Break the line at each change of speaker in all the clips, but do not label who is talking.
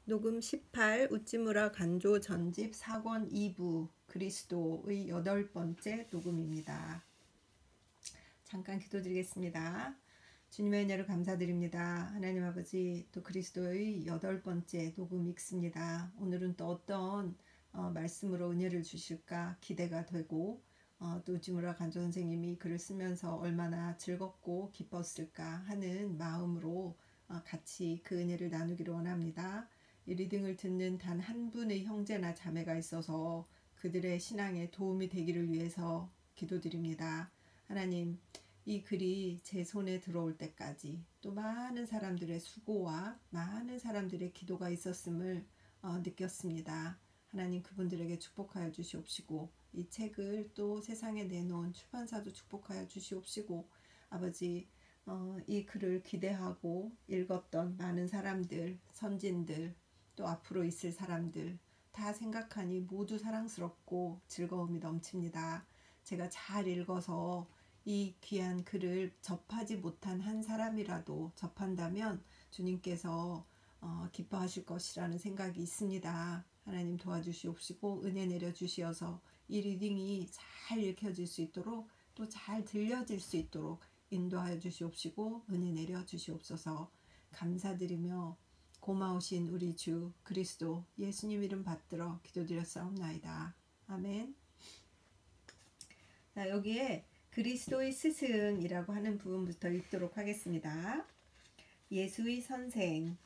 녹음 18 우찌무라 간조 전집 4권 2부 그리스도의 8번째 녹음입니다. 잠깐 기도드리겠습니다. 주님의 은혜를 감사드립니다. 하나님 아버지, 또 그리스도의 8번째 녹음 읽습니다. 오늘은 또 어떤 말씀으로 은혜를 주실까 기대가 되고, 또 우찌무라 간조 선생님이 글을 쓰면서 얼마나 즐겁고 기뻤을까 하는 마음으로 같이 그 은혜를 나누기를 원합니다. 이 리딩을 듣는 단 한 분의 형제나 자매가 있어서 그들의 신앙에 도움이 되기를 위해서 기도드립니다. 하나님, 이 글이 제 손에 들어올 때까지 또 많은 사람들의 수고와 많은 사람들의 기도가 있었음을 느꼈습니다. 하나님, 그분들에게 축복하여 주시옵시고, 이 책을 또 세상에 내놓은 출판사도 축복하여 주시옵시고, 아버지, 이 글을 기대하고 읽었던 많은 사람들, 선진들, 또 앞으로 있을 사람들 다 생각하니 모두 사랑스럽고 즐거움이 넘칩니다. 제가 잘 읽어서 이 귀한 글을 접하지 못한 한 사람이라도 접한다면 주님께서 기뻐하실 것이라는 생각이 있습니다. 하나님 도와주시옵시고 은혜 내려주시어서 이 리딩이 잘 읽혀질 수 있도록 또 잘 들려질 수 있도록 인도하여 주시옵시고 은혜 내려주시옵소서. 감사드리며 고마우신 우리 주 그리스도 예수님 이름 받들어 기도드렸사옵나이다. 아멘. 자, 여기에 그리스도의 스승이라고 하는 부분부터 읽도록 하겠습니다. 예수의 선생.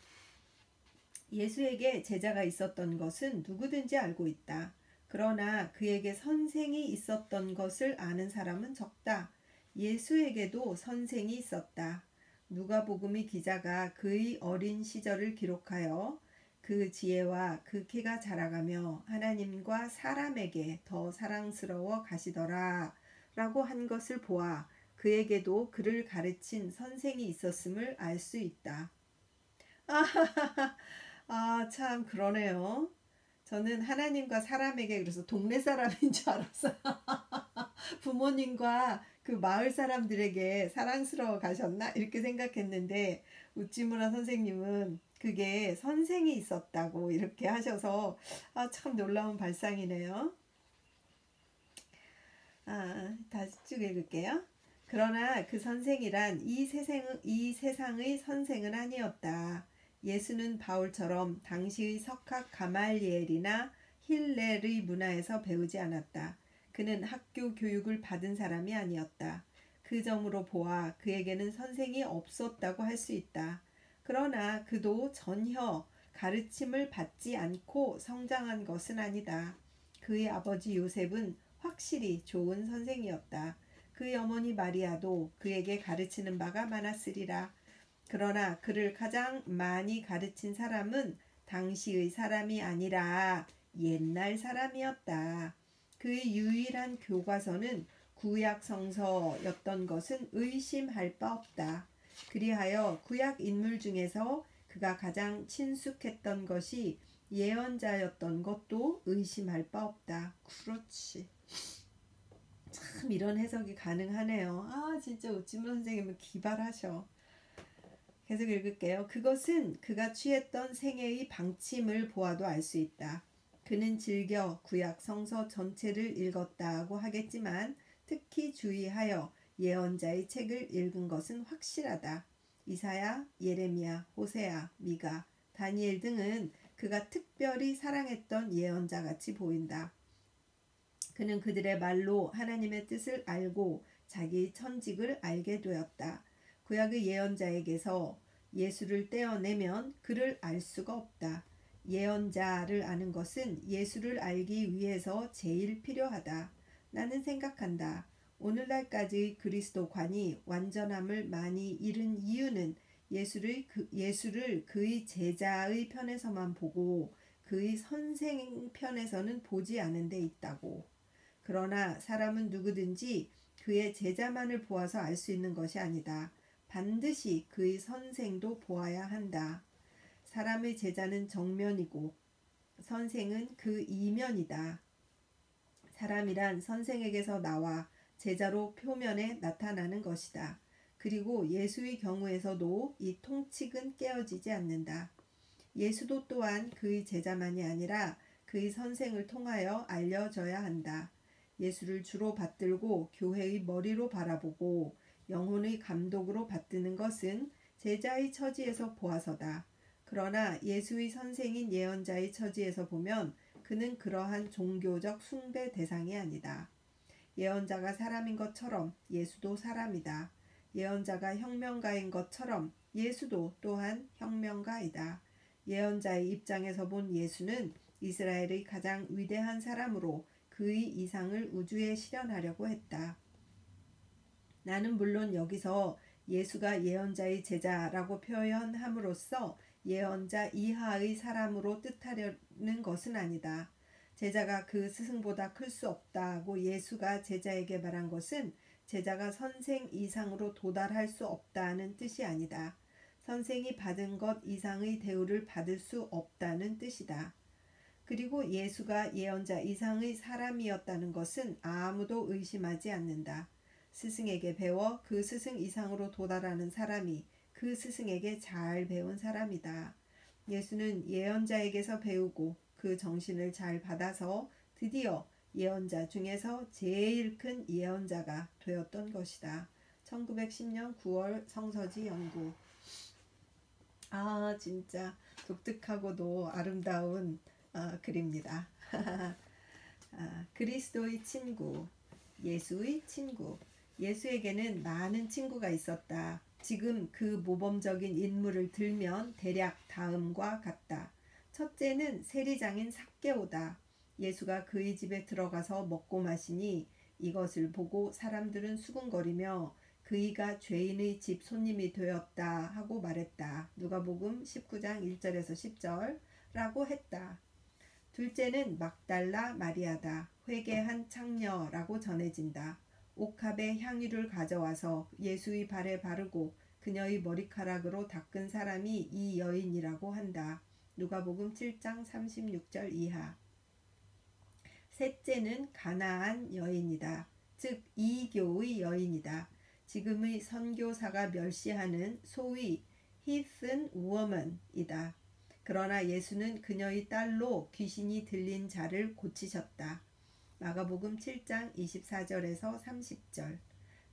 예수에게 제자가 있었던 것은 누구든지 알고 있다. 그러나 그에게 선생이 있었던 것을 아는 사람은 적다. 예수에게도 선생이 있었다. 누가복음의 기자가 그의 어린 시절을 기록하여 그 지혜와 그 키가 자라가며 하나님과 사람에게 더 사랑스러워 가시더라 라고 한 것을 보아 그에게도 그를 가르친 선생이 있었음을 알 수 있다. 참 그러네요. 저는 하나님과 사람에게 그래서 동네 사람인 줄 알았어요. 부모님과 그 마을 사람들에게 사랑스러워 가셨나? 이렇게 생각했는데 우찌무라 선생님은 그게 선생이 있었다고 이렇게 하셔서 참 놀라운 발상이네요. 다시 쭉 읽을게요. 그러나 그 선생이란 이 세상의 선생은 아니었다. 예수는 바울처럼 당시의 석학 가말리엘이나 힐렐의 문화에서 배우지 않았다. 그는 학교 교육을 받은 사람이 아니었다. 그 점으로 보아 그에게는 선생이 없었다고 할 수 있다. 그러나 그도 전혀 가르침을 받지 않고 성장한 것은 아니다. 그의 아버지 요셉은 확실히 좋은 선생이었다. 그의 어머니 마리아도 그에게 가르치는 바가 많았으리라. 그러나 그를 가장 많이 가르친 사람은 당시의 사람이 아니라 옛날 사람이었다. 그의 유일한 교과서는 구약 성서였던 것은 의심할 바 없다. 그리하여 구약 인물 중에서 그가 가장 친숙했던 것이 예언자였던 것도 의심할 바 없다. 그렇지. 참 이런 해석이 가능하네요. 진짜 우찌무 선생님은 기발하셔. 계속 읽을게요. 그것은 그가 취했던 생애의 방침을 보아도 알 수 있다. 그는 즐겨 구약 성서 전체를 읽었다고 하겠지만 특히 주의하여 예언자의 책을 읽은 것은 확실하다. 이사야, 예레미야, 호세아, 미가, 다니엘 등은 그가 특별히 사랑했던 예언자같이 보인다. 그는 그들의 말로 하나님의 뜻을 알고 자기 천직을 알게 되었다. 구약의 예언자에게서 예수를 떼어내면 그를 알 수가 없다. 예언자를 아는 것은 예수를 알기 위해서 제일 필요하다. 나는 생각한다. 오늘날까지 그리스도관이 완전함을 많이 잃은 이유는 예수를 그의 제자의 편에서만 보고 그의 선생 편에서는 보지 않은 데 있다고. 그러나 사람은 누구든지 그의 제자만을 보아서 알 수 있는 것이 아니다. 반드시 그의 선생도 보아야 한다. 사람의 제자는 정면이고 선생은 그 이면이다. 사람이란 선생에게서 나와 제자로 표면에 나타나는 것이다. 그리고 예수의 경우에서도 이 통칙은 깨어지지 않는다. 예수도 또한 그의 제자만이 아니라 그의 선생을 통하여 알려져야 한다. 예수를 주로 받들고 교회의 머리로 바라보고 영혼의 감독으로 받드는 것은 제자의 처지에서 보아서다. 그러나 예수의 선생인 예언자의 처지에서 보면 그는 그러한 종교적 숭배 대상이 아니다. 예언자가 사람인 것처럼 예수도 사람이다. 예언자가 혁명가인 것처럼 예수도 또한 혁명가이다. 예언자의 입장에서 본 예수는 이스라엘의 가장 위대한 사람으로 그의 이상을 우주에 실현하려고 했다. 나는 물론 여기서 예수가 예언자의 제자라고 표현함으로써 예언자 이하의 사람으로 뜻하려는 것은 아니다. 제자가 그 스승보다 클 수 없다고 예수가 제자에게 말한 것은 제자가 선생 이상으로 도달할 수 없다는 뜻이 아니다. 선생이 받은 것 이상의 대우를 받을 수 없다는 뜻이다. 그리고 예수가 예언자 이상의 사람이었다는 것은 아무도 의심하지 않는다. 스승에게 배워 그 스승 이상으로 도달하는 사람이 그 스승에게 잘 배운 사람이다. 예수는 예언자에게서 배우고 그 정신을 잘 받아서 드디어 예언자 중에서 제일 큰 예언자가 되었던 것이다. 1910년 9월 성서지 연구. 진짜 독특하고도 아름다운 글입니다. 그리스도의 친구, 예수의 친구. 예수에게는 많은 친구가 있었다. 지금 그 모범적인 인물을 들면 대략 다음과 같다. 첫째는 세리장인 삭개오다. 예수가 그의 집에 들어가서 먹고 마시니 이것을 보고 사람들은 수군거리며 그이가 죄인의 집 손님이 되었다 하고 말했다. 누가복음 19장 1절에서 10절라고 했다. 둘째는 막달라 마리아다. 회개한 창녀라고 전해진다. 옥합에 향유를 가져와서 예수의 발에 바르고 그녀의 머리카락으로 닦은 사람이 이 여인이라고 한다. 누가복음 7장 36절 이하. 셋째는 가나안 여인이다. 즉 이교의 여인이다. 지금의 선교사가 멸시하는 소위 히슨 우어먼이다. 그러나 예수는 그녀의 딸로 귀신이 들린 자를 고치셨다. 마가복음 7장 24절에서 30절.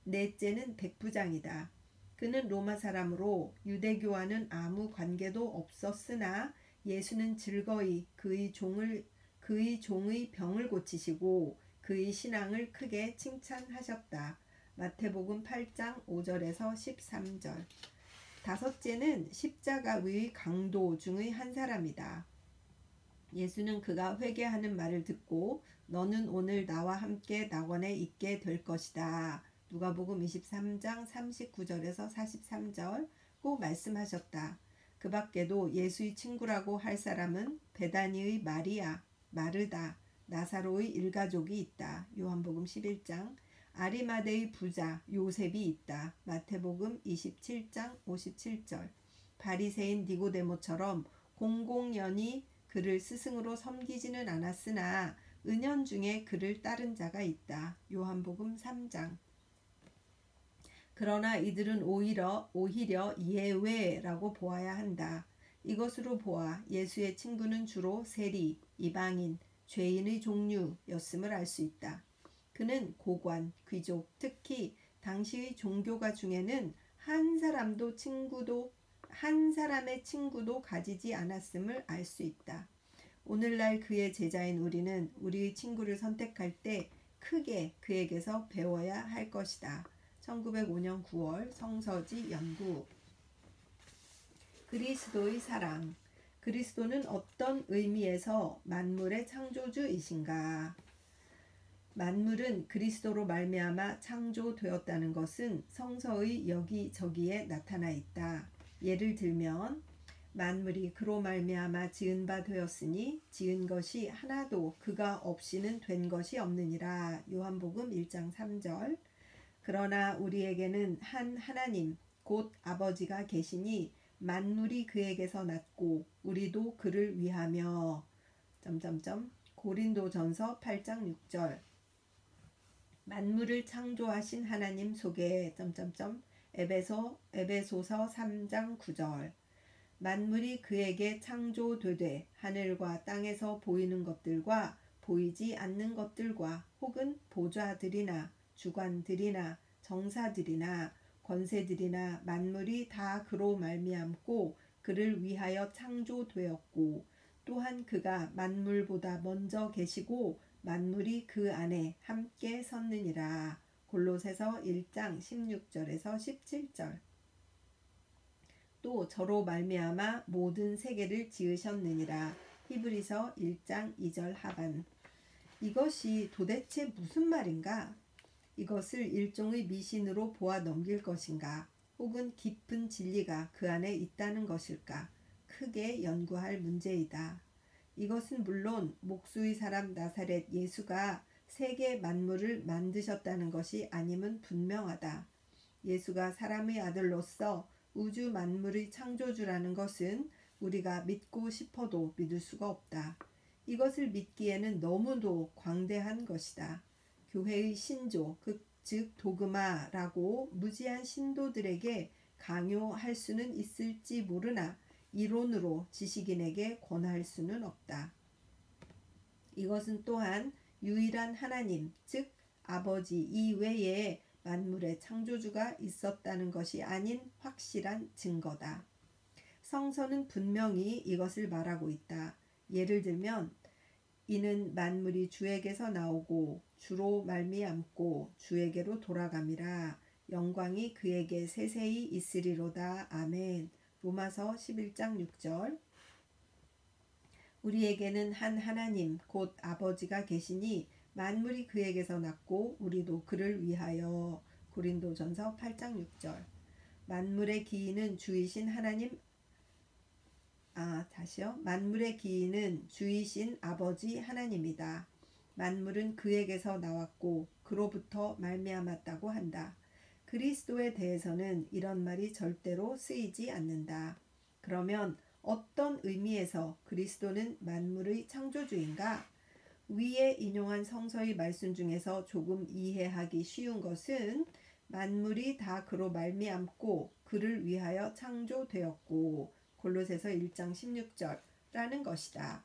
넷째는 백부장이다. 그는 로마 사람으로 유대교와는 아무 관계도 없었으나 예수는 즐거이 그의 종의 병을 고치시고 그의 신앙을 크게 칭찬하셨다. 마태복음 8장 5절에서 13절. 다섯째는 십자가 위의 강도 중의 한 사람이다. 예수는 그가 회개하는 말을 듣고 너는 오늘 나와 함께 낙원에 있게 될 것이다. 누가복음 23장 39절에서 43절고 말씀하셨다. 그 밖에도 예수의 친구라고 할 사람은 베다니의 마리아, 마르다, 나사로의 일가족이 있다. 요한복음 11장. 아리마대의 부자 요셉이 있다. 마태복음 27장 57절. 바리새인 니고데모처럼 공공연히 그를 스승으로 섬기지는 않았으나 은연중에 그를 따른 자가 있다. 요한복음 3장. 그러나 이들은 오히려 예외라고 보아야 한다. 이것으로 보아 예수의 친구는 주로 세리, 이방인, 죄인의 종류였음을 알 수 있다. 그는 고관, 귀족, 특히 당시의 종교가 중에는 한 사람의 친구도 가지지 않았음을 알 수 있다. 오늘날 그의 제자인 우리는 우리의 친구를 선택할 때 크게 그에게서 배워야 할 것이다. 1905년 9월 성서지 연구. 그리스도의 사랑. 그리스도는 어떤 의미에서 만물의 창조주이신가? 만물은 그리스도로 말미암아 창조되었다는 것은 성서의 여기저기에 나타나 있다. 예를 들면 만물이 그로 말미암아 지은 바 되었으니 지은 것이 하나도 그가 없이는 된 것이 없느니라. 요한복음 1장 3절. 그러나 우리에게는 한 하나님 곧 아버지가 계시니 만물이 그에게서 났고 우리도 그를 위하며 고린도전서 8장 6절. 만물을 창조하신 하나님 속에 에베소서 3장 9절. 만물이 그에게 창조되되 하늘과 땅에서 보이는 것들과 보이지 않는 것들과 혹은 보좌들이나 주관들이나 정사들이나 권세들이나 만물이 다 그로 말미암고 그를 위하여 창조되었고 또한 그가 만물보다 먼저 계시고 만물이 그 안에 함께 섰느니라. 골로새서 1장 16절에서 17절. 또 저로 말미암아 모든 세계를 지으셨느니라. 히브리서 1장 2절 하반. 이것이 도대체 무슨 말인가? 이것을 일종의 미신으로 보아 넘길 것인가? 혹은 깊은 진리가 그 안에 있다는 것일까? 크게 연구할 문제이다. 이것은 물론 목수의 사람 나사렛 예수가 세계 만물을 만드셨다는 것이 아님은 분명하다. 예수가 사람의 아들로서 우주 만물의 창조주라는 것은 우리가 믿고 싶어도 믿을 수가 없다. 이것을 믿기에는 너무도 광대한 것이다. 교회의 신조, 즉 도그마라고 무지한 신도들에게 강요할 수는 있을지 모르나 이론으로 지식인에게 권할 수는 없다. 이것은 또한 유일한 하나님, 즉 아버지 이외에 만물의 창조주가 있었다는 것이 아닌 확실한 증거다. 성서는 분명히 이것을 말하고 있다. 예를 들면 이는 만물이 주에게서 나오고 주로 말미암고 주에게로 돌아감이라. 영광이 그에게 세세히 있으리로다. 아멘. 로마서 11장 6절. 우리에게는 한 하나님 곧 아버지가 계시니 만물이 그에게서 났고 우리도 그를 위하여. 고린도전서 8장 6절. 만물의 기인은 주이신 하나님 만물의 기인은 주이신 아버지 하나님이다. 만물은 그에게서 나왔고 그로부터 말미암았다고 한다. 그리스도에 대해서는 이런 말이 절대로 쓰이지 않는다. 그러면 어떤 의미에서 그리스도는 만물의 창조주인가? 위에 인용한 성서의 말씀 중에서 조금 이해하기 쉬운 것은 만물이 다 그로 말미암고 그를 위하여 창조되었고 골로새서 1장 16절라는 것이다.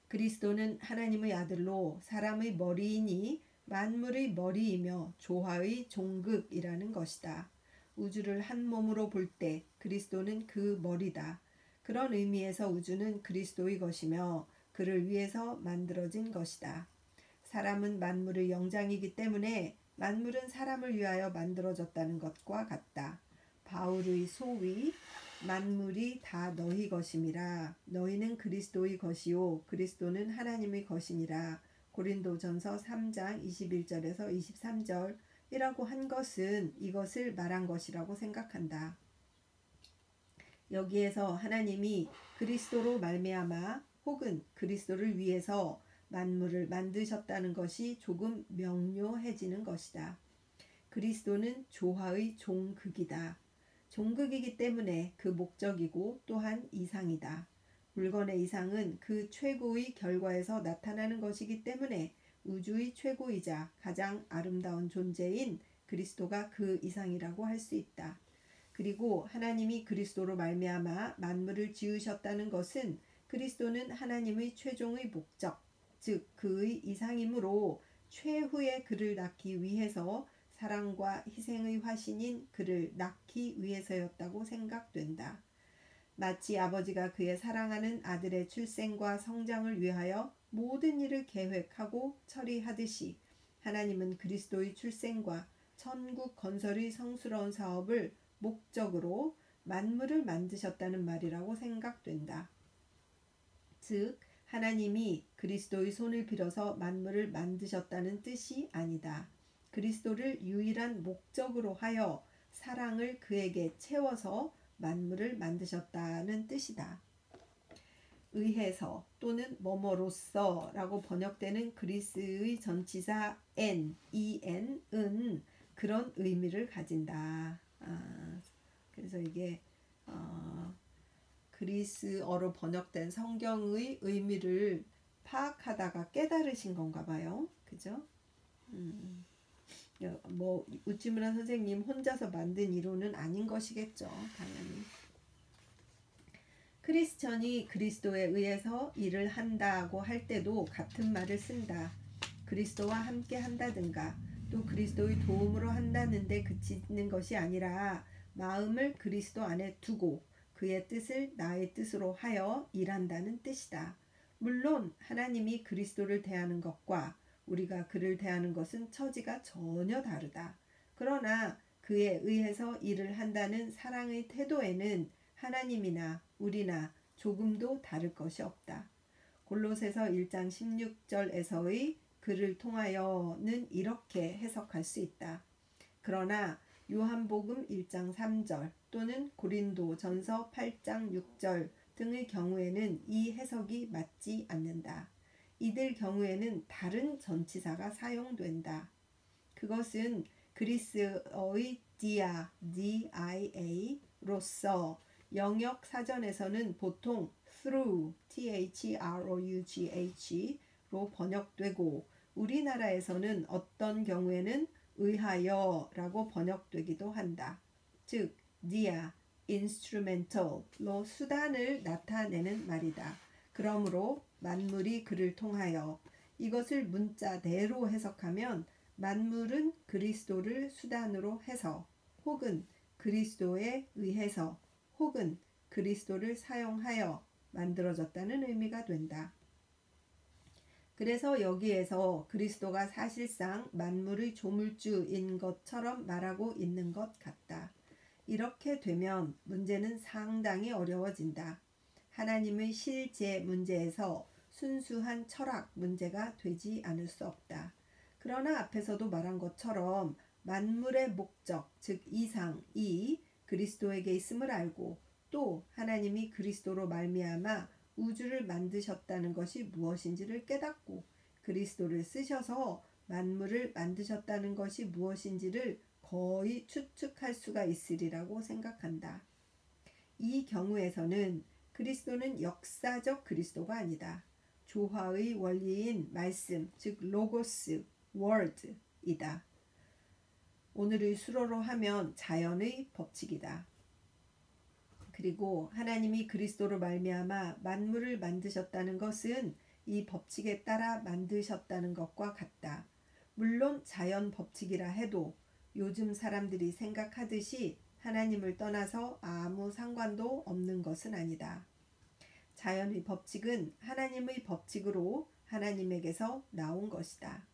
그리스도는 하나님의 아들로 사람의 머리이니 만물의 머리이며 조화의 종극이라는 것이다. 우주를 한 몸으로 볼 때 그리스도는 그 머리다. 그런 의미에서 우주는 그리스도의 것이며 그를 위해서 만들어진 것이다. 사람은 만물의 영장이기 때문에 만물은 사람을 위하여 만들어졌다는 것과 같다. 바울의 소위 만물이 다 너희 것임이라. 너희는 그리스도의 것이요 그리스도는 하나님의 것이니라. 고린도전서 3장 21절에서 23절이라고 한 것은 이것을 말한 것이라고 생각한다. 여기에서 하나님이 그리스도로 말미암아 혹은 그리스도를 위해서 만물을 만드셨다는 것이 조금 명료해지는 것이다. 그리스도는 조화의 종극이다. 종극이기 때문에 그 목적이고 또한 이상이다. 물건의 이상은 그 최고의 결과에서 나타나는 것이기 때문에 우주의 최고이자 가장 아름다운 존재인 그리스도가 그 이상이라고 할 수 있다. 그리고 하나님이 그리스도로 말미암아 만물을 지으셨다는 것은 그리스도는 하나님의 최종의 목적, 즉 그의 이상이므로 최후의 그를 낳기 위해서 사랑과 희생의 화신인 그를 낳기 위해서였다고 생각된다. 마치 아버지가 그의 사랑하는 아들의 출생과 성장을 위하여 모든 일을 계획하고 처리하듯이 하나님은 그리스도의 출생과 천국 건설의 성스러운 사업을 목적으로 만물을 만드셨다는 말이라고 생각된다. 즉 하나님이 그리스도의 손을 빌어서 만물을 만드셨다는 뜻이 아니다. 그리스도를 유일한 목적으로 하여 사랑을 그에게 채워서 만물을 만드셨다는 뜻이다. 의해서 또는 뭐뭐로서라고 번역되는 그리스의 전치사 en,은 그런 의미를 가진다. 그래서 이게 그리스어로 번역된 성경의 의미를 파악하다가 깨달으신 건가 봐요. 그죠? 뭐 우찌무라 선생님 혼자서 만든 이론은 아닌 것이겠죠. 당연히. 크리스천이 그리스도에 의해서 일을 한다고 할 때도 같은 말을 쓴다. 그리스도와 함께 한다든가 또 그리스도의 도움으로 한다는데 그치는 것이 아니라 마음을 그리스도 안에 두고 그의 뜻을 나의 뜻으로 하여 일한다는 뜻이다. 물론 하나님이 그리스도를 대하는 것과 우리가 그를 대하는 것은 처지가 전혀 다르다. 그러나 그에 의해서 일을 한다는 사랑의 태도에는 하나님이나 우리나 조금도 다를 것이 없다. 골로새서 1장 16절에서의 그를 통하여는 이렇게 해석할 수 있다. 그러나 요한복음 1장 3절 또는 고린도전서 8장 6절 등의 경우에는 이 해석이 맞지 않는다. 이들 경우에는 다른 전치사가 사용된다. 그것은 그리스어의 dia로서 영역 사전에서는 보통 through, through,로 번역되고 우리나라에서는 어떤 경우에는 의하여라고 번역되기도 한다. 즉, dia, instrumental로 수단을 나타내는 말이다. 그러므로 만물이 그를 통하여 이것을 문자대로 해석하면 만물은 그리스도를 수단으로 해서 혹은 그리스도에 의해서 혹은 그리스도를 사용하여 만들어졌다는 의미가 된다. 그래서 여기에서 그리스도가 사실상 만물의 조물주인 것처럼 말하고 있는 것 같다. 이렇게 되면 문제는 상당히 어려워진다. 하나님의 실제 문제에서 순수한 철학 문제가 되지 않을 수 없다. 그러나 앞에서도 말한 것처럼 만물의 목적, 즉 이상이 그리스도에게 있음을 알고 또 하나님이 그리스도로 말미암아 우주를 만드셨다는 것이 무엇인지를 깨닫고 그리스도를 쓰셔서 만물을 만드셨다는 것이 무엇인지를 거의 추측할 수가 있으리라고 생각한다. 이 경우에서는 그리스도는 역사적 그리스도가 아니다. 조화의 원리인 말씀, 즉 로고스, word이다. 오늘의 수로로 하면 자연의 법칙이다. 그리고 하나님이 그리스도로 말미암아 만물을 만드셨다는 것은 이 법칙에 따라 만드셨다는 것과 같다. 물론 자연 법칙이라 해도 요즘 사람들이 생각하듯이 하나님을 떠나서 아무 상관도 없는 것은 아니다. 자연의 법칙은 하나님의 법칙으로 하나님에게서 나온 것이다.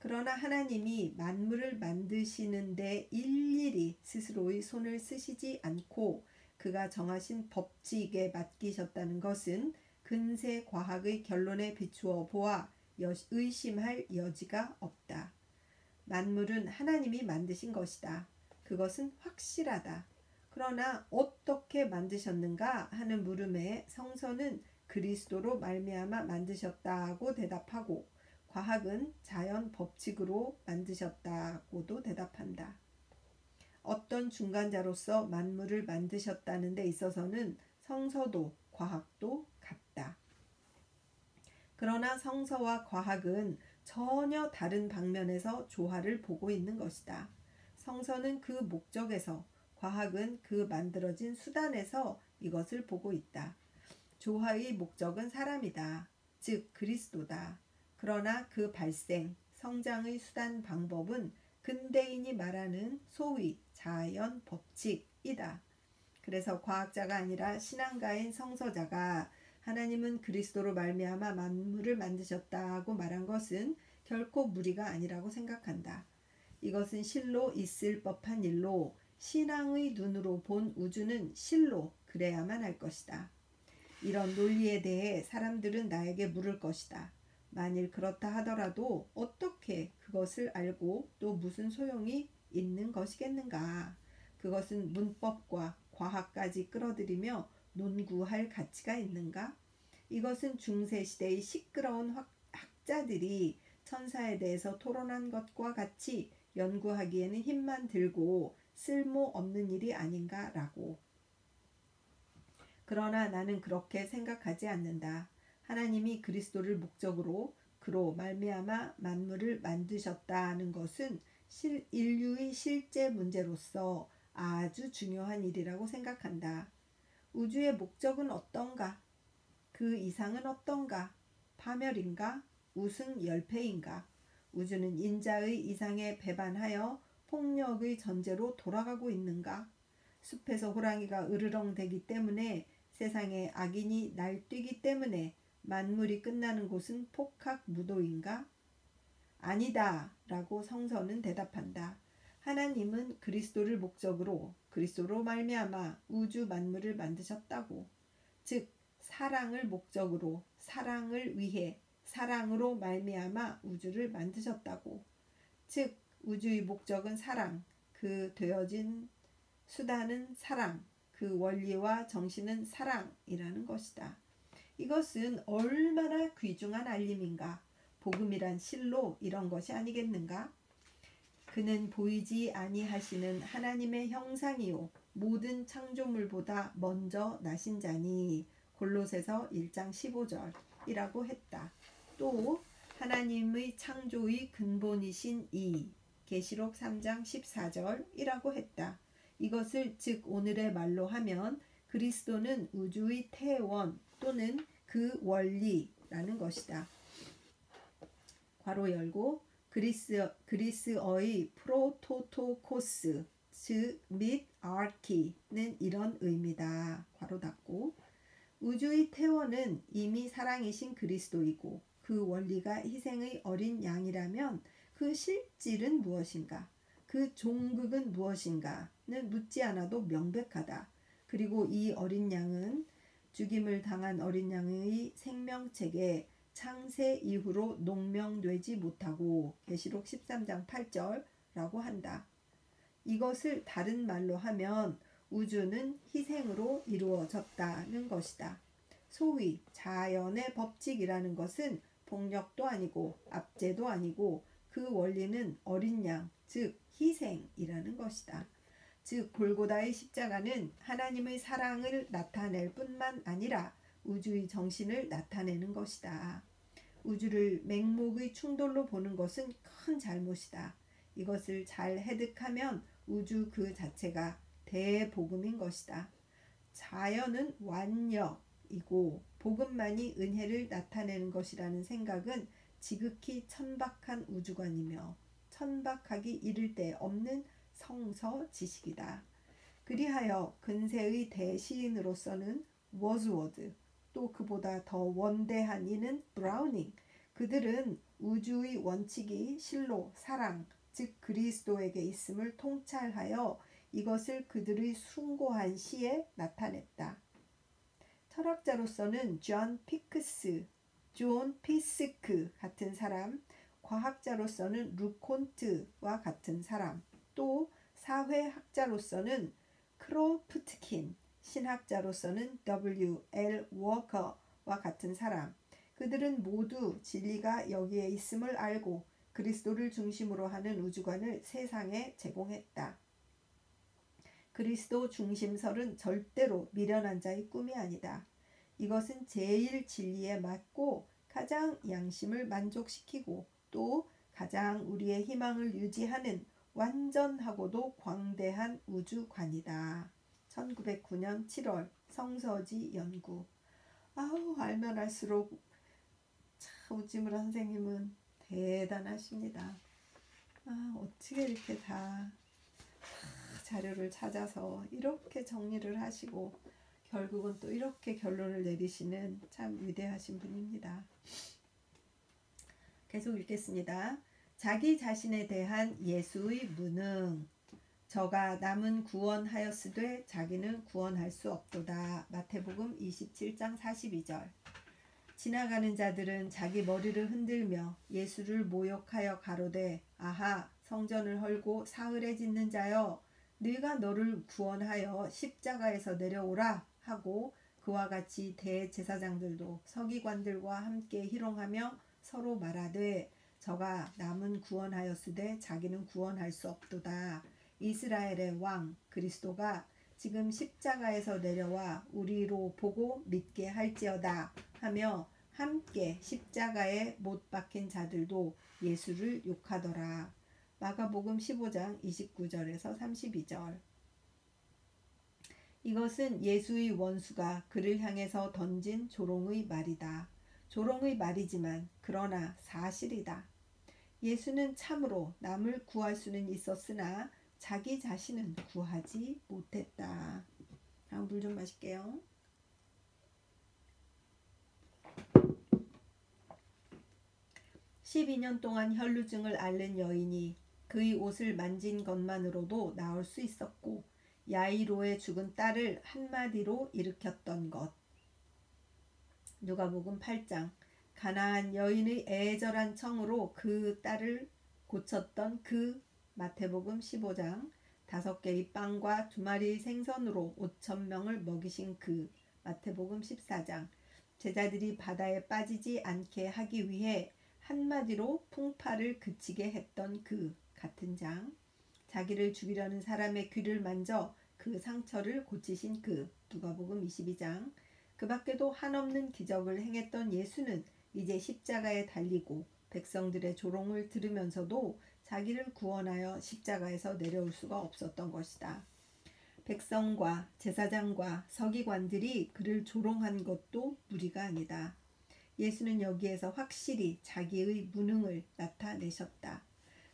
그러나 하나님이 만물을 만드시는데 일일이 스스로의 손을 쓰시지 않고 그가 정하신 법칙에 맡기셨다는 것은 근세 과학의 결론에 비추어 보아 의심할 여지가 없다. 만물은 하나님이 만드신 것이다. 그것은 확실하다. 그러나 어떻게 만드셨는가 하는 물음에 성서는 그리스도로 말미암아 만드셨다고 대답하고 과학은 자연 법칙으로 만드셨다고도 대답한다. 어떤 중간자로서 만물을 만드셨다는 데 있어서는 성서도 과학도 같다. 그러나 성서와 과학은 전혀 다른 방면에서 조화를 보고 있는 것이다. 성서는 그 목적에서, 과학은 그 만들어진 수단에서 이것을 보고 있다. 조화의 목적은 사람이다. 즉 그리스도다. 그러나 그 발생, 성장의 수단 방법은 근대인이 말하는 소위 자연 법칙이다. 그래서 과학자가 아니라 신앙가인 성서자가 하나님은 그리스도로 말미암아 만물을 만드셨다고 말한 것은 결코 무리가 아니라고 생각한다. 이것은 실로 있을 법한 일로 신앙의 눈으로 본 우주는 실로 그래야만 할 것이다. 이런 논리에 대해 사람들은 나에게 물을 것이다. 만일 그렇다 하더라도 어떻게 그것을 알고 또 무슨 소용이 있는 것이겠는가? 그것은 문법과 과학까지 끌어들이며 논구할 가치가 있는가? 이것은 중세시대의 시끄러운 학자들이 천사에 대해서 토론한 것과 같이 연구하기에는 힘만 들고 쓸모없는 일이 아닌가라고. 그러나 나는 그렇게 생각하지 않는다. 하나님이 그리스도를 목적으로 그로 말미암아 만물을 만드셨다는 것은 인류의 실제 문제로서 아주 중요한 일이라고 생각한다. 우주의 목적은 어떤가? 그 이상은 어떤가? 파멸인가? 우승 열패인가? 우주는 인자의 이상에 배반하여 폭력의 전제로 돌아가고 있는가? 숲에서 호랑이가 으르렁대기 때문에, 세상에 악인이 날뛰기 때문에 만물이 끝나는 곳은 폭학 무도인가? 아니다 라고 성서는 대답한다. 하나님은 그리스도를 목적으로, 그리스도로 말미암아 우주 만물을 만드셨다고. 즉 사랑을 목적으로, 사랑을 위해, 사랑으로 말미암아 우주를 만드셨다고. 즉 우주의 목적은 사랑, 그 되어진 수단은 사랑, 그 원리와 정신은 사랑이라는 것이다. 이것은 얼마나 귀중한 알림인가. 복음이란 실로 이런 것이 아니겠는가? 그는 보이지 아니하시는 하나님의 형상이요 모든 창조물보다 먼저 나신 자니. 골로새서 1장 15절이라고 했다. 또 하나님의 창조의 근본이신 이. 계시록 3장 14절이라고 했다. 이것을 즉 오늘의 말로 하면 그리스도는 우주의 태원 또는 그 원리라는 것이다. 괄호 열고 그리스어의 프로토토코스 즉 및 아르키는 이런 의미다. 괄호 닫고 우주의 태원은 이미 사랑이신 그리스도이고 그 원리가 희생의 어린 양이라면 그 실질은 무엇인가? 그 종극은 무엇인가는 묻지 않아도 명백하다. 그리고 이 어린 양은 죽임을 당한 어린 양의 생명책에 창세 이후로 농명되지 못하고 계시록 13장 8절라고 한다. 이것을 다른 말로 하면 우주는 희생으로 이루어졌다는 것이다. 소위 자연의 법칙이라는 것은 폭력도 아니고 압제도 아니고 그 원리는 어린 양, 즉 희생이라는 것이다. 즉 골고다의 십자가는 하나님의 사랑을 나타낼 뿐만 아니라 우주의 정신을 나타내는 것이다. 우주를 맹목의 충돌로 보는 것은 큰 잘못이다. 이것을 잘 해득하면 우주 그 자체가 대복음인 것이다. 자연은 완력이고 복음만이 은혜를 나타내는 것이라는 생각은 지극히 천박한 우주관이며 천박하기 이를 데 없는 성서 지식이다. 그리하여 근세의 대시인으로서는 워즈워드, 또 그보다 더 원대한 이는 브라우닝, 그들은 우주의 원칙이 실로 사랑, 즉 그리스도에게 있음을 통찰하여 이것을 그들의 숭고한 시에 나타냈다. 철학자로서는 존 피스크 같은 사람, 과학자로서는 루콘트와 같은 사람, 또 사회학자로서는 크로프트킨, 신학자로서는 W.L. 워커와 같은 사람, 그들은 모두 진리가 여기에 있음을 알고 그리스도를 중심으로 하는 우주관을 세상에 제공했다. 그리스도 중심설은 절대로 미련한 자의 꿈이 아니다. 이것은 제일 진리에 맞고 가장 양심을 만족시키고 또 가장 우리의 희망을 유지하는 완전하고도 광대한 우주관이다. 1909년 7월 성서지 연구. 알면 알수록 참 우찌무라 선생님은 대단하십니다. 어떻게 이렇게 다 자료를 찾아서 이렇게 정리를 하시고 결국은 또 이렇게 결론을 내리시는 참 위대하신 분입니다. 계속 읽겠습니다. 자기 자신에 대한 예수의 무능. 저가 남은 구원하였으되 자기는 구원할 수 없도다. 마태복음 27장 42절. 지나가는 자들은 자기 머리를 흔들며 예수를 모욕하여 가로되 아하 성전을 헐고 사흘에 짓는 자여 네가 너를 구원하여 십자가에서 내려오라 하고 그와 같이 대제사장들도 서기관들과 함께 희롱하며 서로 말하되 저가 남은 구원하였으되 자기는 구원할 수 없도다. 이스라엘의 왕 그리스도가 지금 십자가에서 내려와 우리로 보고 믿게 할지어다 하며 함께 십자가에 못 박힌 자들도 예수를 욕하더라. 마가복음 15장 29절에서 32절. 이것은 예수의 원수가 그를 향해서 던진 조롱의 말이다. 조롱의 말이지만 그러나 사실이다. 예수는 참으로 남을 구할 수는 있었으나 자기 자신은 구하지 못했다. 물 좀 마실게요. 12년 동안 혈루증을 앓는 여인이 그의 옷을 만진 것만으로도 나을 수 있었고 야이로의 죽은 딸을 한마디로 일으켰던 것. 누가복음 8장 가나안 여인의 애절한 청으로 그 딸을 고쳤던 그. 마태복음 15장 5개의 빵과 2마리의 생선으로 5,000명을 먹이신 그. 마태복음 14장 제자들이 바다에 빠지지 않게 하기 위해 한마디로 풍파를 그치게 했던 그. 같은 장 자기를 죽이려는 사람의 귀를 만져 그 상처를 고치신 그. 누가복음 22장 그 밖에도 한없는 기적을 행했던 예수는 이제 십자가에 달리고 백성들의 조롱을 들으면서도 자기를 구원하여 십자가에서 내려올 수가 없었던 것이다. 백성과 제사장과 서기관들이 그를 조롱한 것도 무리가 아니다. 예수는 여기에서 확실히 자기의 무능을 나타내셨다.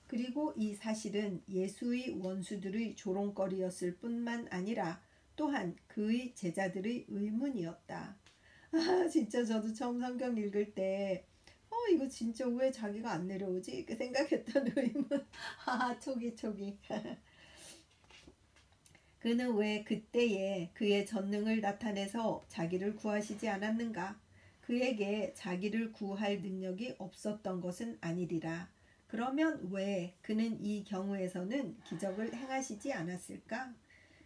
그리고 이 사실은 예수의 원수들의 조롱거리였을 뿐만 아니라 또한 그의 제자들의 의문이었다. 진짜 저도 처음 성경 읽을 때 이거 진짜 왜 자기가 안 내려오지? 이렇게 생각했던 의문. 초기. 그는 왜 그때에 그의 전능을 나타내서 자기를 구하시지 않았는가? 그에게 자기를 구할 능력이 없었던 것은 아니리라. 그러면 왜 그는 이 경우에서는 기적을 행하시지 않았을까?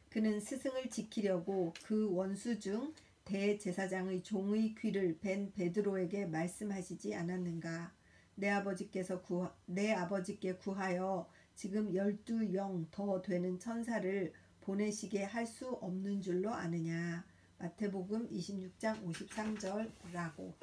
그는 스승을 지키려고 그 원수 중 대제사장의 종의 귀를 벤 베드로에게 말씀하시지 않았는가? 내 아버지께 구하여 지금 12영 더 되는 천사를 보내시게 할 수 없는 줄로 아느냐? 마태복음 26장 53절라고.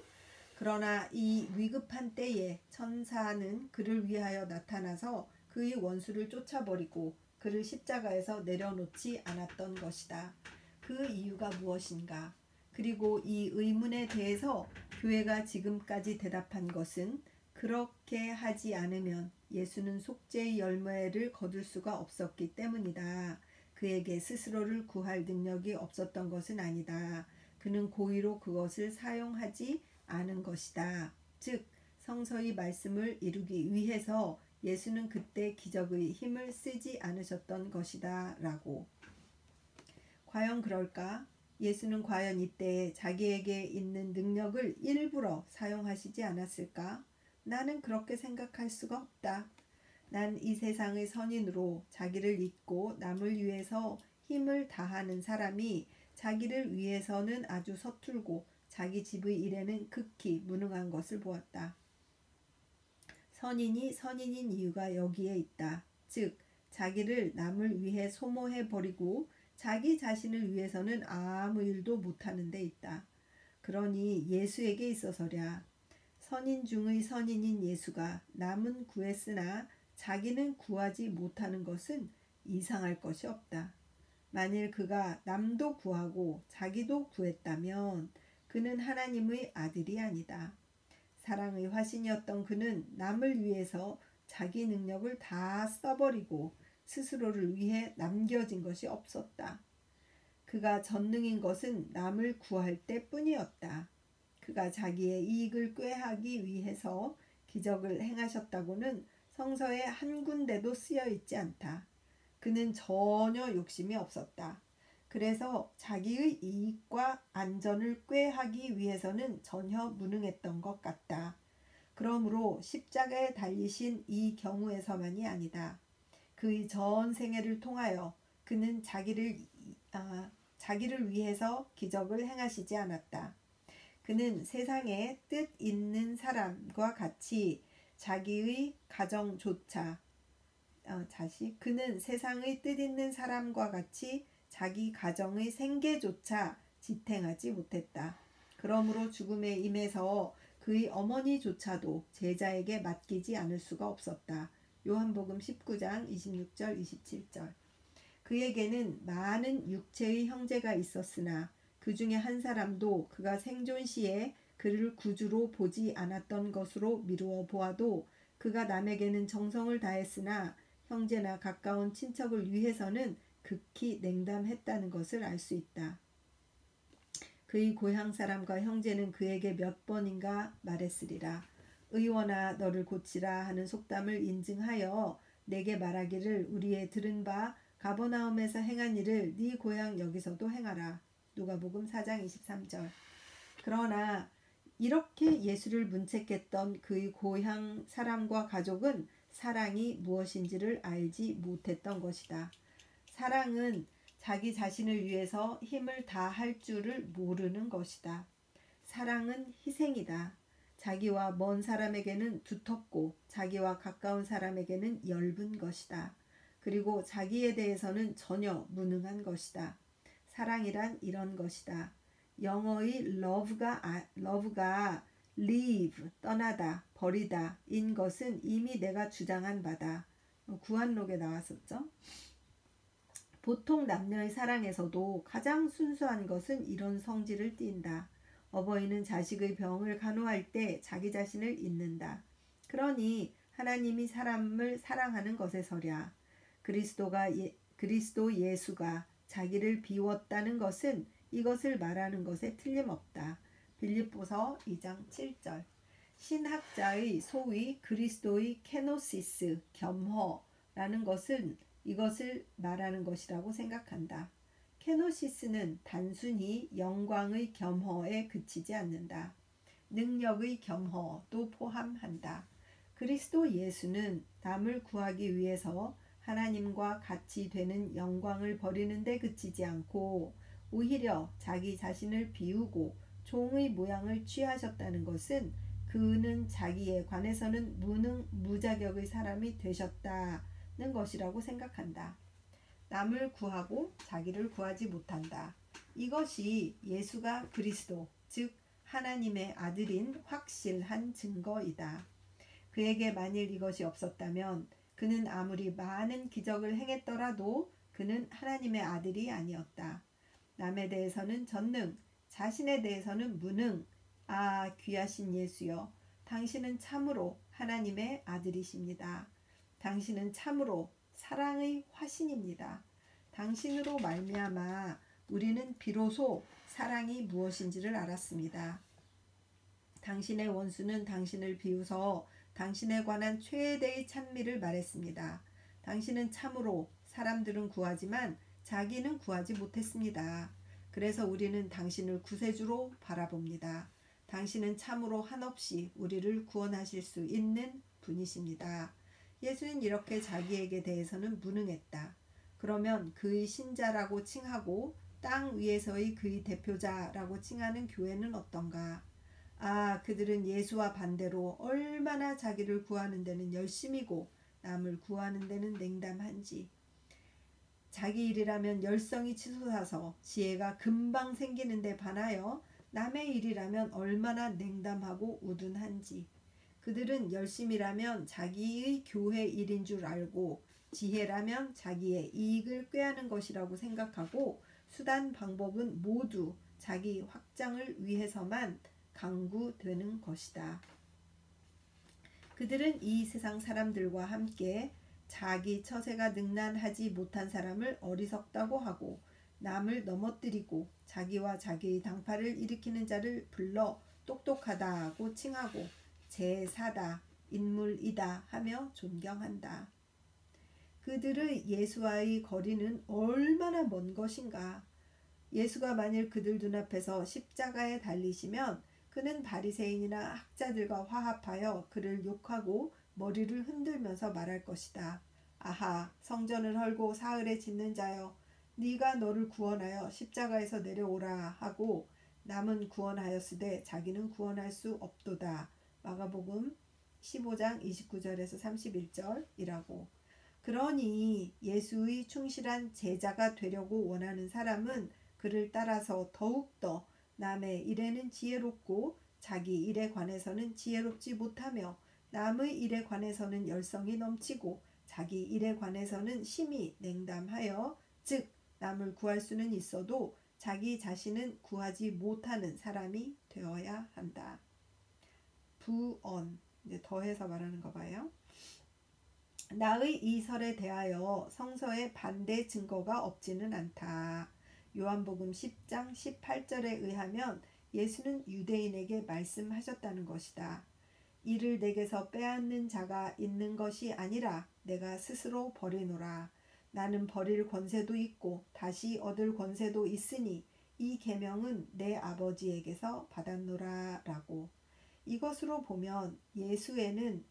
그러나 이 위급한 때에 천사는 그를 위하여 나타나서 그의 원수를 쫓아버리고 그를 십자가에서 내려놓지 않았던 것이다. 그 이유가 무엇인가? 그리고 이 의문에 대해서 교회가 지금까지 대답한 것은 그렇게 하지 않으면 예수는 속죄의 열매를 거둘 수가 없었기 때문이다. 그에게 스스로를 구할 능력이 없었던 것은 아니다. 그는 고의로 그것을 사용하지 않은 것이다. 즉 성서의 말씀을 이루기 위해서 예수는 그때 기적의 힘을 쓰지 않으셨던 것이다 라고. 과연 그럴까? 예수는 과연 이때 자기에게 있는 능력을 일부러 사용하시지 않았을까? 나는 그렇게 생각할 수가 없다. 난 이 세상의 선인으로 자기를 잊고 남을 위해서 힘을 다하는 사람이 자기를 위해서는 아주 서툴고 자기 집의 일에는 극히 무능한 것을 보았다. 선인이 선인인 이유가 여기에 있다. 즉 자기를 남을 위해 소모해버리고 자기 자신을 위해서는 아무 일도 못하는 데 있다. 그러니 예수에게 있어서랴. 선인 중의 선인인 예수가 남은 구했으나 자기는 구하지 못하는 것은 이상할 것이 없다. 만일 그가 남도 구하고 자기도 구했다면 그는 하나님의 아들이 아니다. 사랑의 화신이었던 그는 남을 위해서 자기 능력을 다 써버리고 스스로를 위해 남겨진 것이 없었다. 그가 전능인 것은 남을 구할 때뿐이었다. 그가 자기의 이익을 꾀하기 위해서 기적을 행하셨다고는 성서에 한 군데도 쓰여 있지 않다. 그는 전혀 욕심이 없었다. 그래서 자기의 이익과 안전을 꾀하기 위해서는 전혀 무능했던 것 같다. 그러므로 십자가에 달리신 이 경우에서만이 아니다. 그의 전 생애를 통하여 그는 자기를 위해서 기적을 행하시지 않았다. 그는 세상에 뜻 있는 사람과 같이 자기의 가정조차 그는 세상의 뜻 있는 사람과 같이 자기 가정의 생계조차 지탱하지 못했다. 그러므로 죽음에 임해서 그의 어머니조차도 제자에게 맡기지 않을 수가 없었다. 요한복음 19장 26절 27절. 그에게는 많은 육체의 형제가 있었으나 그 중에 한 사람도 그가 생존 시에 그를 구주로 보지 않았던 것으로 미루어 보아도 그가 남에게는 정성을 다했으나 형제나 가까운 친척을 위해서는 극히 냉담했다는 것을 알 수 있다. 그의 고향 사람과 형제는 그에게 몇 번인가 말했으리라. 의원아, 너를 고치라 하는 속담을 인증하여 내게 말하기를 우리의 들은 바 가버나움에서 행한 일을 네 고향 여기서도 행하라. 누가복음 4장 23절. 그러나 이렇게 예수를 문책했던 그의 고향 사람과 가족은 사랑이 무엇인지를 알지 못했던 것이다. 사랑은 자기 자신을 위해서 힘을 다할 줄을 모르는 것이다. 사랑은 희생이다. 자기와 먼 사람에게는 두텁고 자기와 가까운 사람에게는 엷은 것이다. 그리고 자기에 대해서는 전혀 무능한 것이다. 사랑이란 이런 것이다. 영어의 love가 leave, 떠나다, 버리다 인 것은 이미 내가 주장한 바다. 구한록에 나왔었죠. 보통 남녀의 사랑에서도 가장 순수한 것은 이런 성질을 띈다. 어버이는 자식의 병을 간호할 때 자기 자신을 잊는다. 그러니 하나님이 사람을 사랑하는 것에서랴. 그리스도 예수가 자기를 비웠다는 것은 이것을 말하는 것에 틀림없다. 빌립보서 2장 7절. 신학자의 소위 그리스도의 케노시스, 겸허라는 것은 이것을 말하는 것이라고 생각한다. 케노시스는 단순히 영광의 겸허에 그치지 않는다. 능력의 겸허도 포함한다. 그리스도 예수는 남을 구하기 위해서 하나님과 같이 되는 영광을 버리는 데 그치지 않고 오히려 자기 자신을 비우고 종의 모양을 취하셨다는 것은 그는 자기에 관해서는 무자격의 사람이 되셨다는 것이라고 생각한다. 남을 구하고 자기를 구하지 못한다. 이것이 예수가 그리스도, 즉 하나님의 아들인 확실한 증거이다. 그에게 만일 이것이 없었다면 그는 아무리 많은 기적을 행했더라도 그는 하나님의 아들이 아니었다. 남에 대해서는 전능, 자신에 대해서는 무능. 아, 귀하신 예수여, 당신은 참으로 하나님의 아들이십니다. 당신은 참으로 사랑의 화신입니다. 당신으로 말미암아 우리는 비로소 사랑이 무엇인지를 알았습니다. 당신의 원수는 당신을 비웃어 당신에 관한 최대의 찬미를 말했습니다. 당신은 참으로 사람들은 구하지만 자기는 구하지 못했습니다. 그래서 우리는 당신을 구세주로 바라봅니다. 당신은 참으로 한없이 우리를 구원하실 수 있는 분이십니다. 예수는 이렇게 자기에게 대해서는 무능했다. 그러면 그의 신자라고 칭하고 땅 위에서의 그의 대표자라고 칭하는 교회는 어떤가? 아, 그들은 예수와 반대로 얼마나 자기를 구하는 데는 열심이고 남을 구하는 데는 냉담한지. 자기 일이라면 열성이 치솟아서 지혜가 금방 생기는데 반하여 남의 일이라면 얼마나 냉담하고 우둔한지. 그들은 열심이라면 자기의 교회 일인 줄 알고 지혜라면 자기의 이익을 꾀하는 것이라고 생각하고 수단 방법은 모두 자기 확장을 위해서만 강구되는 것이다. 그들은 이 세상 사람들과 함께 자기 처세가 능란하지 못한 사람을 어리석다고 하고 남을 넘어뜨리고 자기와 자기의 당파를 일으키는 자를 불러 똑똑하다고 칭하고 제사다, 인물이다 하며 존경한다. 그들의 예수와의 거리는 얼마나 먼 것인가. 예수가 만일 그들 눈앞에서 십자가에 달리시면 그는 바리새인이나 학자들과 화합하여 그를 욕하고 머리를 흔들면서 말할 것이다. 아하, 성전을 헐고 사흘에 짓는 자여, 네가 너를 구원하여 십자가에서 내려오라 하고 남은 구원하였으되 자기는 구원할 수 없도다. 마가복음 15장 29절에서 31절이라고. 그러니 예수의 충실한 제자가 되려고 원하는 사람은 그를 따라서 더욱더 남의 일에는 지혜롭고 자기 일에 관해서는 지혜롭지 못하며 남의 일에 관해서는 열성이 넘치고 자기 일에 관해서는 심히 냉담하여 즉 남을 구할 수는 있어도 자기 자신은 구하지 못하는 사람이 되어야 한다. 부언, 이제 더해서 말하는 거 봐요. 나의 이 설에 대하여 성서에 반대 증거가 없지는 않다. 요한복음 10장 18절에 의하면 예수는 유대인에게 말씀하셨다는 것이다. 이를 내게서 빼앗는 자가 있는 것이 아니라 내가 스스로 버리노라. 나는 버릴 권세도 있고 다시 얻을 권세도 있으니 이 계명은 내 아버지에게서 받았노라 라고. 이것으로 보면 예수는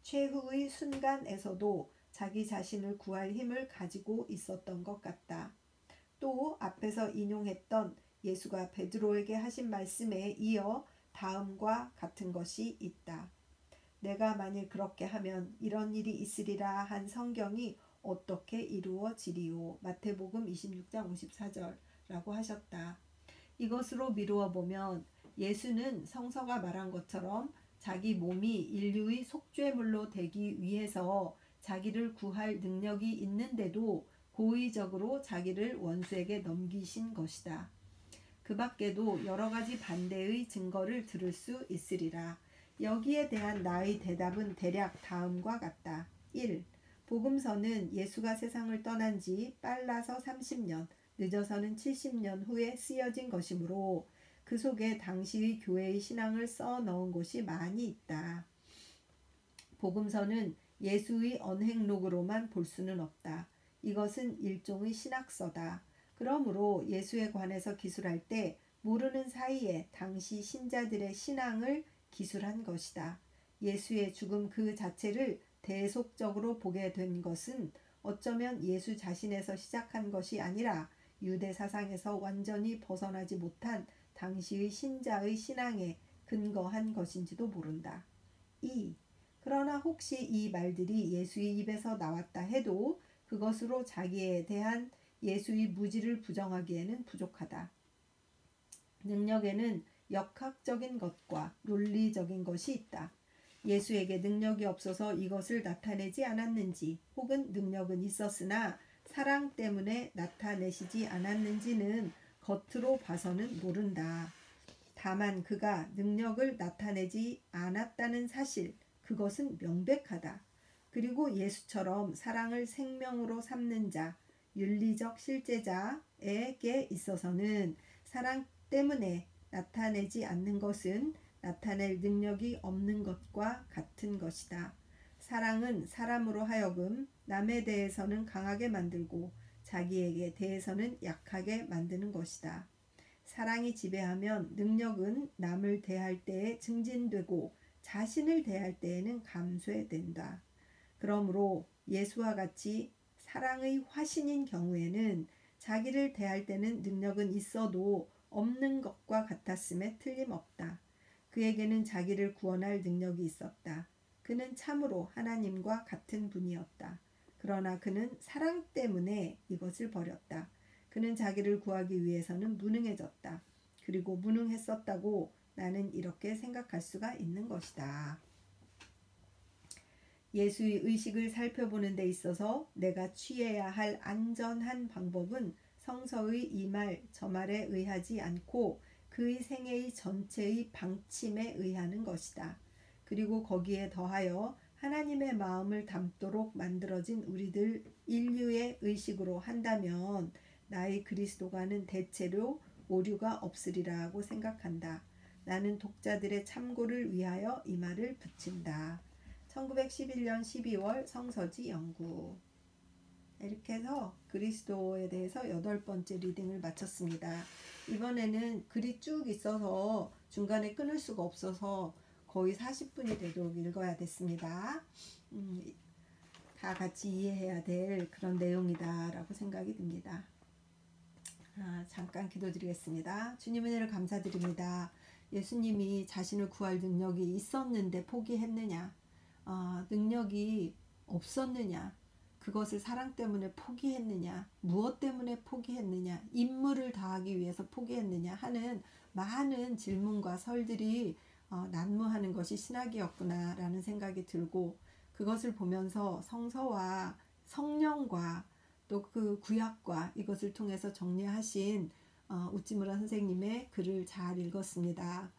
최후의 순간에서도 자기 자신을 구할 힘을 가지고 있었던 것 같다. 또 앞에서 인용했던 예수가 베드로에게 하신 말씀에 이어 다음과 같은 것이 있다. 내가 만일 그렇게 하면 이런 일이 있으리라 한 성경이 어떻게 이루어지리요. 마태복음 26장 54절라고 하셨다. 이것으로 미루어 보면 예수는 성서가 말한 것처럼 자기 몸이 인류의 속죄물로 되기 위해서 자기를 구할 능력이 있는데도 고의적으로 자기를 원수에게 넘기신 것이다. 그 밖에도 여러 가지 반대의 증거를 들을 수 있으리라. 여기에 대한 나의 대답은 대략 다음과 같다. 1. 복음서는 예수가 세상을 떠난 지 빨라서 30년, 늦어서는 70년 후에 쓰여진 것이므로 그 속에 당시의 교회의 신앙을 써 넣은 곳이 많이 있다. 복음서는 예수의 언행록으로만 볼 수는 없다. 이것은 일종의 신학서다. 그러므로 예수에 관해서 기술할 때 모르는 사이에 당시 신자들의 신앙을 기술한 것이다. 예수의 죽음 그 자체를 대속적으로 보게 된 것은 어쩌면 예수 자신에서 시작한 것이 아니라 유대 사상에서 완전히 벗어나지 못한 당시의 신자의 신앙에 근거한 것인지도 모른다. 2. 그러나 혹시 이 말들이 예수의 입에서 나왔다 해도 그것으로 자기에 대한 예수의 무지를 부정하기에는 부족하다. 능력에는 역학적인 것과 논리적인 것이 있다. 예수에게 능력이 없어서 이것을 나타내지 않았는지 혹은 능력은 있었으나 사랑 때문에 나타내시지 않았는지는 겉으로 봐서는 모른다. 다만 그가 능력을 나타내지 않았다는 사실, 그것은 명백하다. 그리고 예수처럼 사랑을 생명으로 삼는 자, 윤리적 실제자에게 있어서는 사랑 때문에 나타내지 않는 것은 나타낼 능력이 없는 것과 같은 것이다. 사랑은 사람으로 하여금 남에 대해서는 강하게 만들고 자기에게 대해서는 약하게 만드는 것이다. 사랑이 지배하면 능력은 남을 대할 때에 증진되고 자신을 대할 때에는 감쇄된다. 그러므로 예수와 같이 사랑의 화신인 경우에는 자기를 대할 때는 능력은 있어도 없는 것과 같았음에 틀림없다. 그에게는 자기를 구원할 능력이 있었다. 그는 참으로 하나님과 같은 분이었다. 그러나 그는 사랑 때문에 이것을 버렸다. 그는 자기를 구하기 위해서는 무능해졌다. 그리고 무능했었다고 나는 이렇게 생각할 수가 있는 것이다. 예수의 의식을 살펴보는 데 있어서 내가 취해야 할 안전한 방법은 성서의 이 말, 저 말에 의하지 않고 그의 생애의 전체의 방침에 의하는 것이다. 그리고 거기에 더하여 하나님의 마음을 담도록 만들어진 우리들 인류의 의식으로 한다면 나의 그리스도가는 대체로 오류가 없으리라고 생각한다. 나는 독자들의 참고를 위하여 이 말을 붙인다. 1911년 12월 성서지 연구. 이렇게 해서 그리스도에 대해서 8번째 리딩을 마쳤습니다. 이번에는 글이 쭉 있어서 중간에 끊을 수가 없어서 거의 40분이 되도록 읽어야 됐습니다. 다 같이 이해해야 될 그런 내용이다 라고 생각이 듭니다. 잠깐 기도드리겠습니다. 주님 은혜를 감사드립니다. 예수님이 자신을 구할 능력이 있었는데 포기했느냐, 능력이 없었느냐, 그것을 사랑 때문에 포기했느냐, 무엇 때문에 포기했느냐, 임무를 다하기 위해서 포기했느냐 하는 많은 질문과 설들이 난무하는 것이 신학이었구나 라는 생각이 들고, 그것을 보면서 성서와 성령과 또 그 구약과 이것을 통해서 정리하신 우찌무라 선생님의 글을 잘 읽었습니다.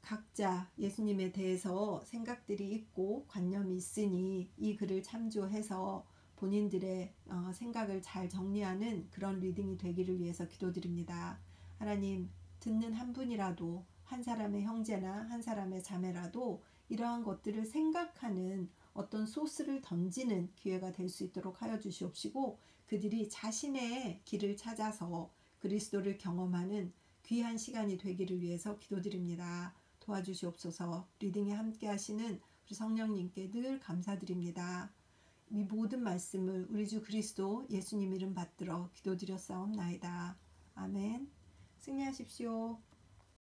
각자 예수님에 대해서 생각들이 있고 관념이 있으니 이 글을 참조해서 본인들의 생각을 잘 정리하는 그런 리딩이 되기를 위해서 기도드립니다. 하나님, 듣는 한 분이라도, 한 사람의 형제나 한 사람의 자매라도 이러한 것들을 생각하는 어떤 소스를 던지는 기회가 될 수 있도록 하여 주시옵시고, 그들이 자신의 길을 찾아서 그리스도를 경험하는 귀한 시간이 되기를 위해서 기도드립니다. 도와주시옵소서. 리딩에 함께 하시는 우리 성령님께 늘 감사드립니다. 이 모든 말씀을 우리 주 그리스도 예수님 이름 받들어 기도드렸사옵나이다. 아멘. 승리하십시오.